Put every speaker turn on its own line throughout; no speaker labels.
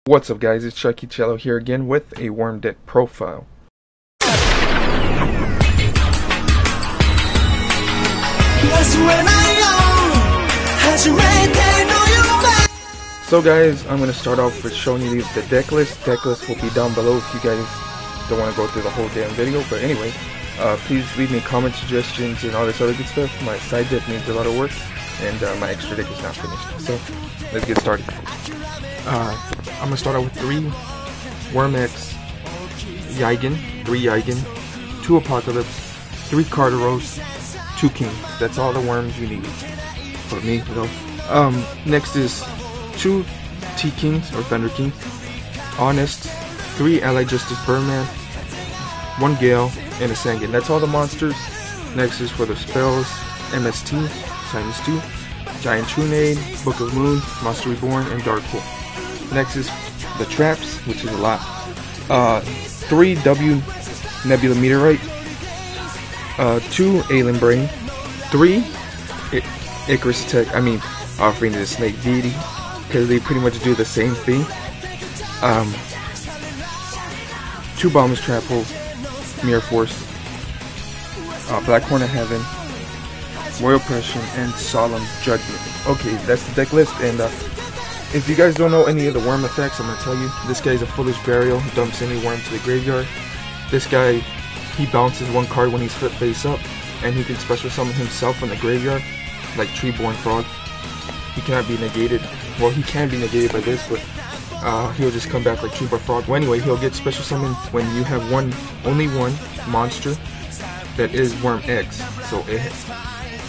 What's up guys, it's sharkeatyellow here again with a worm deck profile. So guys, I'm going to start off with showing you the deck list. Deck list will be down below if you guys don't want to go through the whole damn video. But anyway, please leave me comment suggestions and all this other good stuff. My side deck needs a lot of work and my extra deck is not finished. So let's get started. I'm going to start out with 3 Worm Xex, Yagan, 3 Yagan, 2 Apocalypse, 3 Cartaros, 2 King. That's all the worms you need. For me, though. Next is 2 T-Kings, or Thunder King, Honest, 3 Allied Justice Birdman, 1 Gale, and a Sangan. That's all the monsters. Next is for the spells, MST, times 2, Giant Trunade, Book of Moon, Monster Reborn, and Dark Pool. Next is the traps, which is a lot. 3 W Nabula Meteorite, 2 Alien Brain, 3 Icarus Attack. I mean, offering to the Snake Deity, because they pretty much do the same thing. 2 Bombers Trap Hole, Mirror Force, Blackwing Heaven, Royal Oppression, and Solemn Judgment. Okay, that's the deck list, and if you guys don't know any of the worm effects, I'm going to tell you. This guy's a Foolish Burial, dumps any worm to the graveyard. This guy, he bounces 1 card when he's flipped face up, and he can special summon himself from the graveyard, like Treeborn Frog. He cannot be negated. Well, he can be negated by this, but he'll just come back like Treeborn Frog. Well, anyway, he'll get special summoned when you have only one monster that is Worm Xex. So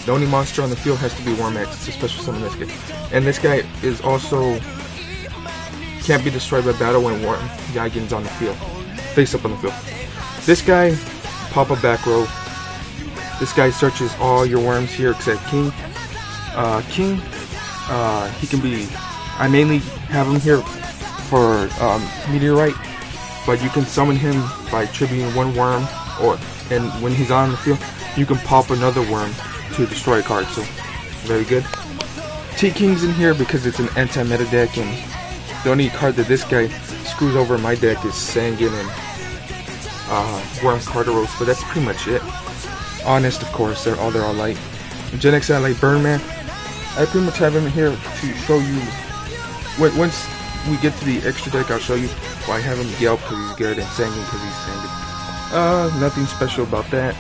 the only monster on the field has to be Worm Xex to special summon this guy. And this guy is also can't be destroyed by battle when Worm Yagan's on the field, face up on the field. This guy, pop a back row. This guy searches all your worms here except King. He can be. I mainly have him here for Meteorite, but you can summon him by tributing 1 worm, and when he's on the field, you can pop another worm to destroy a card. So very good. T-King's in here because it's an anti-meta deck, and the only card that this guy screws over in my deck is Sangan and Worm Cartaros, but that's pretty much it. Honest, of course, they're all light. Genex Allied Birdman, I pretty much have him here to show you. Once we get to the extra deck, I'll show you why I have him Gale because he's good and Sangan because he's Sangan. Nothing special about that.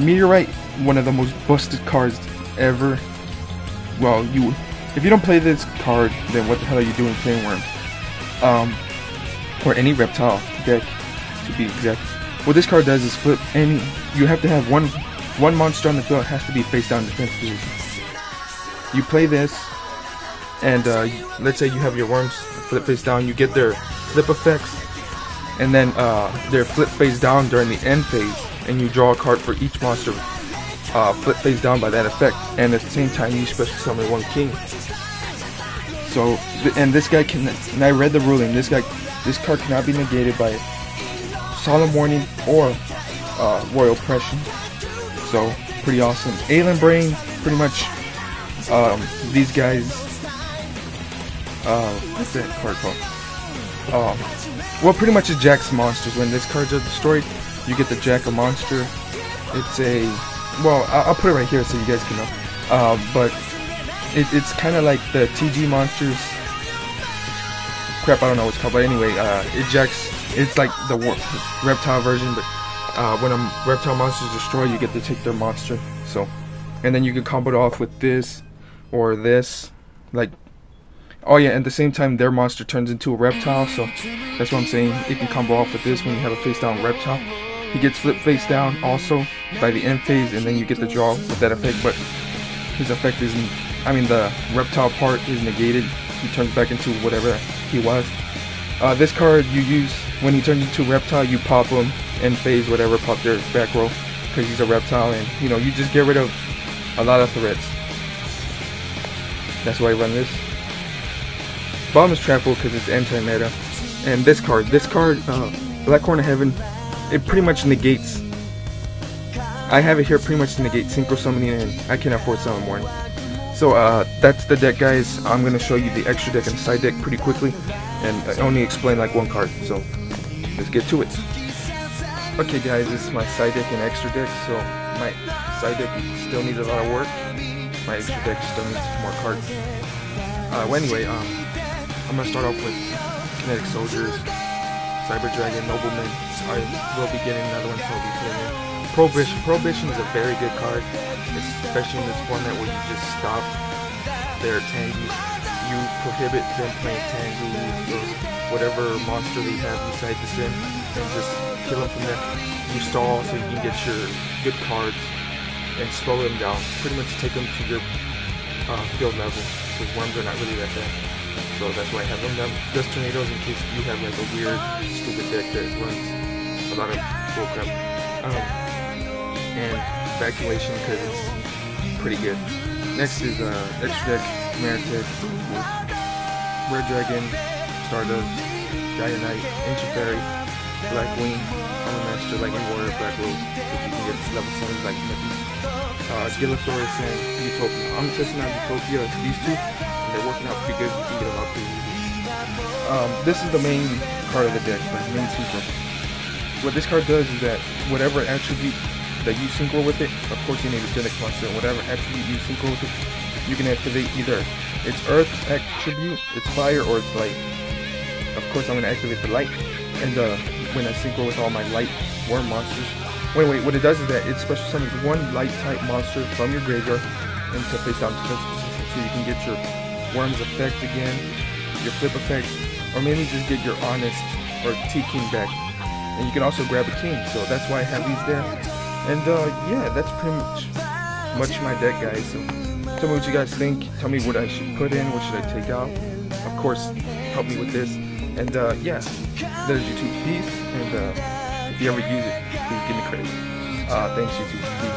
Meteorite, one of the most busted cards ever. Well, if you don't play this card, then what the hell are you doing playing Worms? Or any reptile deck, to be exact. What this card does is flip any. You have to have one monster on the field. It has to be face down defense position. You play this, and let's say you have your worms flip face down. You get their flip effects, and then they're flip face down during the end phase, and you draw a card for each monster flip face down by that effect. And at the same time, you special summon 1 King. So, and this guy can. And I read the ruling. This card cannot be negated by Solemn Warning or Royal Oppression. So pretty awesome. Alien Brain, pretty much. These guys. What's that card called? Well, pretty much it jacks monsters. When this cards are destroyed, you get the jack a monster. It's a. Well, I'll put it right here so you guys can know. But it's kind of like the TG monsters. Crap, I don't know what it's called, but anyway, it jacks. It's like the reptile version, but when a reptile monster is destroyed, you get to take their monster. So, and then you can combo it off with this or this, like. Oh yeah, at the same time, their monster turns into a reptile. So that's what I'm saying. It can combo off with this when you have a face down reptile. He gets flipped face down also by the end phase, and then you get the draw with that effect. But his effect isn't. I mean, the reptile part is negated. He turns back into whatever he was. This card you use when he turns into a reptile, you pop him end phase, whatever, pop their back row because he's a reptile, and you know you just get rid of a lot of threats. That's why I run this. Bomb is Trample because it's anti-meta. And this card, Blackwing Heaven, it pretty much negates. I have it here pretty much to negate Synchro Summoning, and I can afford Summon Warning. So that's the deck, guys. I'm gonna show you the extra deck and side deck pretty quickly, and I only explain like one card. So let's get to it. Okay, guys, this is my side deck and extra deck. So my side deck still needs a lot of work. My extra deck still needs more cards. Well, anyway, I'm gonna start off with Kinetic Soldiers, Cyber Dragon, Nobleman. I will be getting another one, so I'll be playing it. Prohibition. Prohibition is a very good card, especially in this format where you just stop their Tengus. You prohibit them playing Tengus or whatever monster they have beside the sim, and just kill them from there. You stall so you can get your good cards and slow them down. Pretty much take them to your field level, because worms are not really that fast. So that's why I have them down. Just tornadoes in case you have like a weird, stupid deck that runs a lot of bullcrap. And evacuation, because it's pretty good. Next is extra deck, Meritic, Red Dragon, Stardust, Giant Knight, Ancient Fairy, Blackwing, Armor Master, Lightning Warrior, Black Rose, so you can get level 7s like nothing. Gilosaurus and Utopia. I'm testing out Utopia, these two, and they're working out pretty good. You can get them out pretty easy. This is the main card of the deck, the main synchro. What this card does is that whatever attribute that you synchro with it, of course you need a Genex monster, whatever attribute you synchro with it, you can activate either its earth attribute, its fire, or its light. Of course I'm going to activate the light, and when I synchro with all my light worm monsters, wait, what it does is that it special summons one light type monster from your graveyard into face down defense position, so you can get your worm's effect again, your flip effects, or maybe just get your honest or T-King back. And you can also grab a king, so that's why I have these there. And yeah, that's pretty much my deck, guys. So tell me what you guys think. Tell me what I should put in, what should I take out. Of course, help me with this. And yeah, there's YouTube. Peace. And if you ever use it, please give me credit. Thanks, YouTube. Peace.